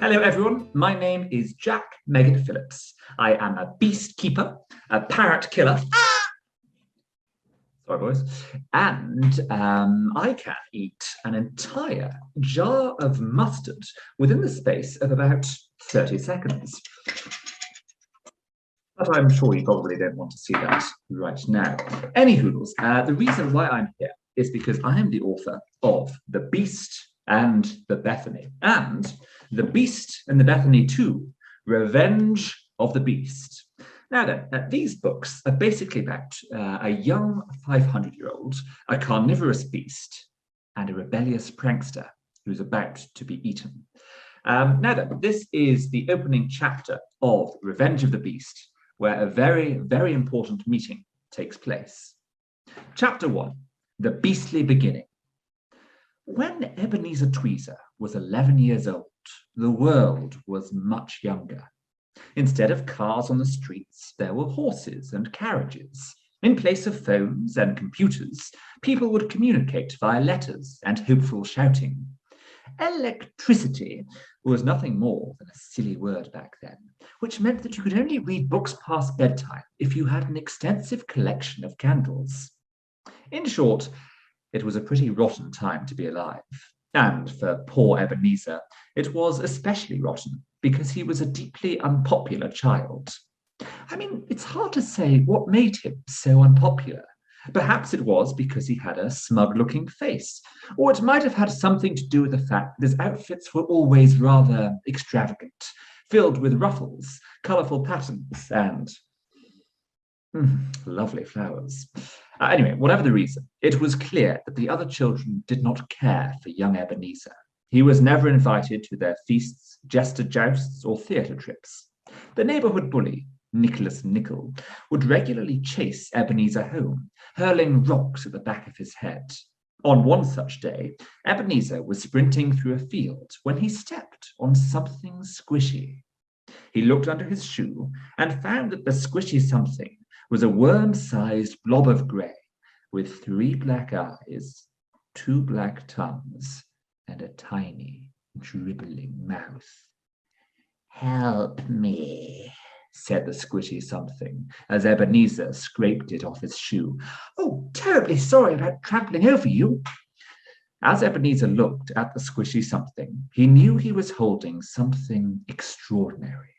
Hello everyone, my name is Jack Meggitt-Phillips. I am a beast keeper, a parrot killer, sorry boys, and I can eat an entire jar of mustard within the space of about 30 seconds. But I'm sure you probably don't want to see that right now. Anywho, the reason why I'm here is because I am the author of The Beast and the Bethany, and The Beast and the Bethany 2, Revenge of the Beast. Now then, these books are basically about a young 500-year-old, a carnivorous beast, and a rebellious prankster who's about to be eaten. Now then, this is the opening chapter of Revenge of the Beast, where a very, very important meeting takes place. Chapter 1, The Beastly Beginning. When Ebenezer Tweezer was 11 years old, the world was much younger. Instead of cars on the streets, there were horses and carriages. In place of phones and computers, people would communicate via letters and hopeful shouting. Electricity was nothing more than a silly word back then, which meant that you could only read books past bedtime if you had an extensive collection of candles. In short, it was a pretty rotten time to be alive. And for poor Ebenezer, it was especially rotten because he was a deeply unpopular child. I mean, it's hard to say what made him so unpopular. Perhaps it was because he had a smug-looking face, or it might have had something to do with the fact that his outfits were always rather extravagant, filled with ruffles, colourful patterns, and lovely flowers. Anyway, whatever the reason, it was clear that the other children did not care for young Ebenezer. He was never invited to their feasts, jester jousts, or theatre trips. The neighbourhood bully, Nicholas Nickel, would regularly chase Ebenezer home, hurling rocks at the back of his head. On one such day, Ebenezer was sprinting through a field when he stepped on something squishy. He looked under his shoe and found that the squishy something was a worm-sized blob of grey with 3 black eyes, 2 black tongues, and a tiny, dribbling mouth. "Help me," said the squishy something, as Ebenezer scraped it off his shoe. "Oh, terribly sorry about trampling over you." As Ebenezer looked at the squishy something, he knew he was holding something extraordinary.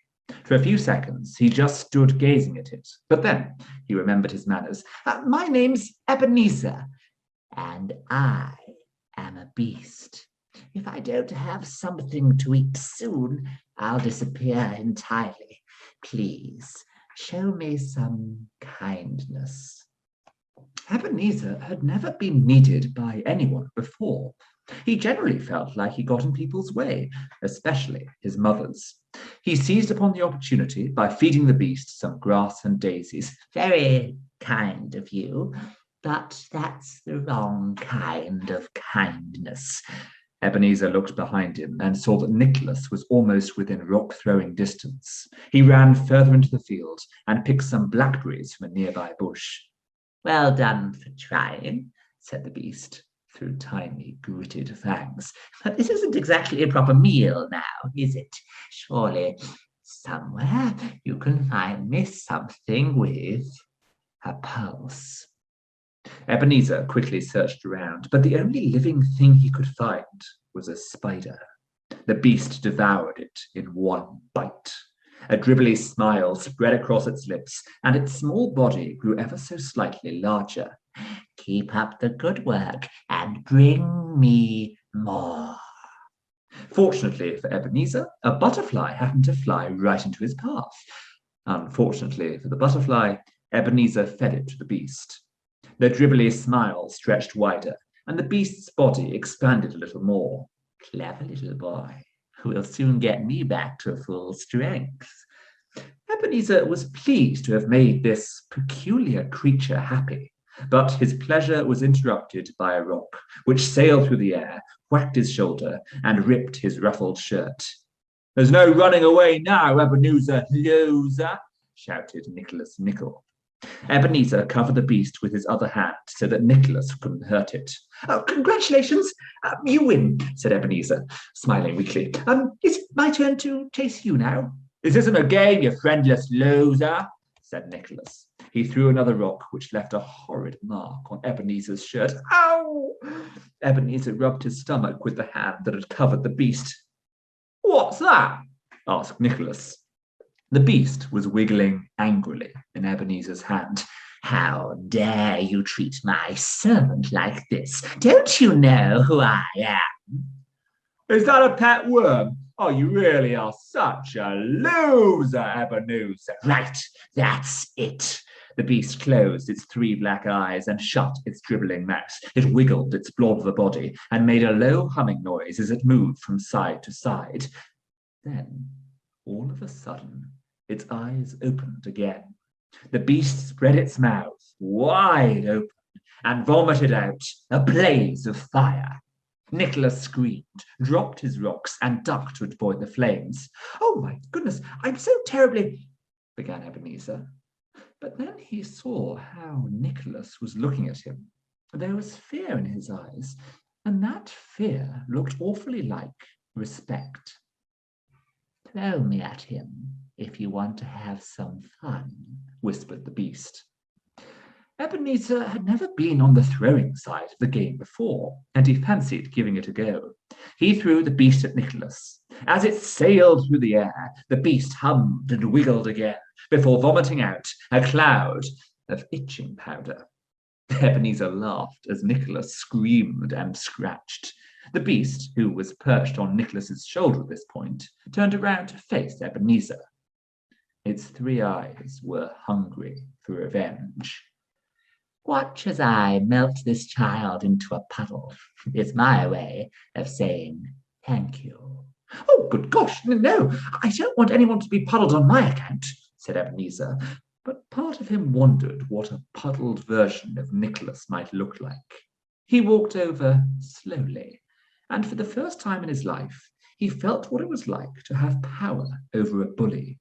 For a few seconds, he just stood gazing at it, but then he remembered his manners. "My name's Ebenezer, and I am a beast. If I don't have something to eat soon, I'll disappear entirely. Please, show me some kindness." Ebenezer had never been needed by anyone before. He generally felt like he got in people's way, especially his mother's. He seized upon the opportunity by feeding the beast some grass and daisies. "Very kind of you, but that's the wrong kind of kindness." Ebenezer looked behind him and saw that Nicholas was almost within rock-throwing distance. He ran further into the field and picked some blackberries from a nearby bush. "Well done for trying," said the beast, through tiny, gritted fangs. "But this isn't exactly a proper meal now, is it? Surely somewhere you can find me something with a pulse." Ebenezer quickly searched around, but the only living thing he could find was a spider. The beast devoured it in one bite. A dribbly smile spread across its lips, and its small body grew ever so slightly larger. "Keep up the good work and bring me more." Fortunately for Ebenezer, a butterfly happened to fly right into his path. Unfortunately for the butterfly, Ebenezer fed it to the beast. The dribbly smile stretched wider, and the beast's body expanded a little more. "Clever little boy. Will soon get me back to full strength." Ebenezer was pleased to have made this peculiar creature happy, but his pleasure was interrupted by a rock, which sailed through the air, whacked his shoulder, and ripped his ruffled shirt. "There's no running away now, Ebenezer loser," shouted Nicholas Nickel. Ebenezer covered the beast with his other hand so that Nicholas couldn't hurt it. Oh, congratulations! You win, said Ebenezer, smiling weakly. Is it my turn to chase you now? This isn't a game, you friendless loser, said Nicholas. He threw another rock, which left a horrid mark on Ebenezer's shirt. Ow! Ebenezer rubbed his stomach with the hand that had covered the beast. What's that? Asked Nicholas. The beast was wiggling angrily in Ebenezer's hand. How dare you treat my servant like this? Don't you know who I am? Is that a pet worm? Oh, you really are such a loser, Ebenezer. Right, that's it. The beast closed its 3 black eyes and shut its dribbling mouth. It wiggled its blobber body and made a low humming noise as it moved from side to side. Then, all of a sudden, its eyes opened again. The beast spread its mouth wide open and vomited out a blaze of fire. Nicholas screamed, dropped his rocks, and ducked to avoid the flames. Oh, my goodness, I'm so terribly, began Ebenezer. But then he saw how Nicholas was looking at him. There was fear in his eyes, and that fear looked awfully like respect. Throw me at him if you want to have some fun, whispered the beast. Ebenezer had never been on the throwing side of the game before, and he fancied giving it a go. He threw the beast at Nicholas. As it sailed through the air, the beast hummed and wiggled again, before vomiting out a cloud of itching powder. Ebenezer laughed as Nicholas screamed and scratched. The beast, who was perched on Nicholas's shoulder at this point, turned around to face Ebenezer. Its 3 eyes were hungry for revenge. Watch as I melt this child into a puddle. It's my way of saying thank you. Oh, good gosh, no, I don't want anyone to be puddled on my account, said Ebenezer, but part of him wondered what a puddled version of Nicholas might look like. He walked over slowly, and for the first time in his life, he felt what it was like to have power over a bully.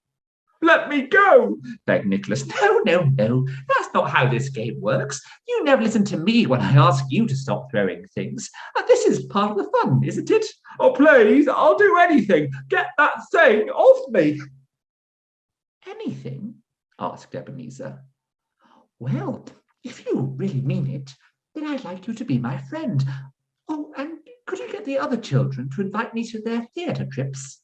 Let me go, begged Nicholas. No, that's not how this game works. You never listen to me when I ask you to stop throwing things. This is part of the fun, isn't it? Oh, please, I'll do anything. Get that thing off me. Anything? Asked Ebenezer. Well, if you really mean it, then I'd like you to be my friend. Oh, and could you get the other children to invite me to their theatre trips?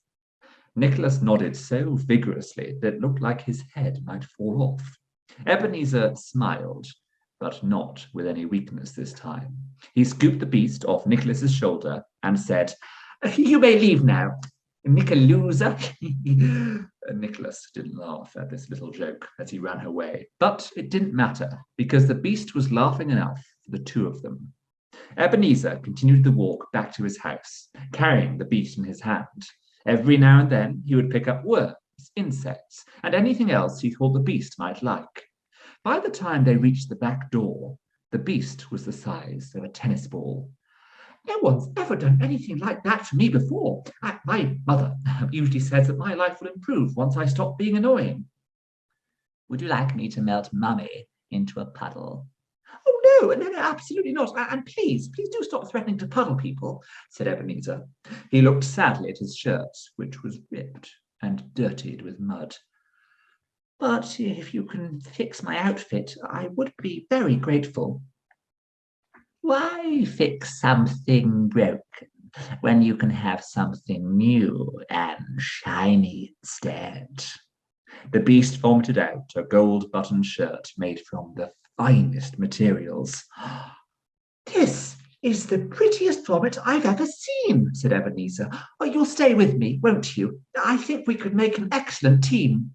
Nicholas nodded so vigorously that it looked like his head might fall off. Ebenezer smiled, but not with any weakness this time. He scooped the beast off Nicholas's shoulder and said, You may leave now, Nickalooza. Nicholas didn't laugh at this little joke as he ran away, but it didn't matter because the beast was laughing enough for the 2 of them. Ebenezer continued the walk back to his house, carrying the beast in his hand. Every now and then he would pick up worms, insects, and anything else he thought the beast might like. By the time they reached the back door, the beast was the size of a tennis ball. No one's ever done anything like that to me before. My mother usually says that my life will improve once I stop being annoying. Would you like me to melt Mummy into a puddle? Oh, no, absolutely not. And please do stop threatening to puddle people, said Ebenezer. He looked sadly at his shirt, which was ripped and dirtied with mud. But if you can fix my outfit, I would be very grateful. Why fix something broken when you can have something new and shiny instead? The beast vomited out a gold-buttoned shirt made from the finest materials. This is the prettiest vomit I've ever seen, said Ebenezer. Oh, you'll stay with me, won't you? I think we could make an excellent team.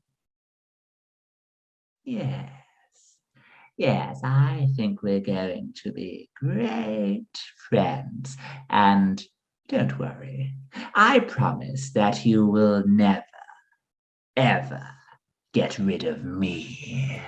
Yes, I think we're going to be great friends. And don't worry, I promise that you will never, ever get rid of me.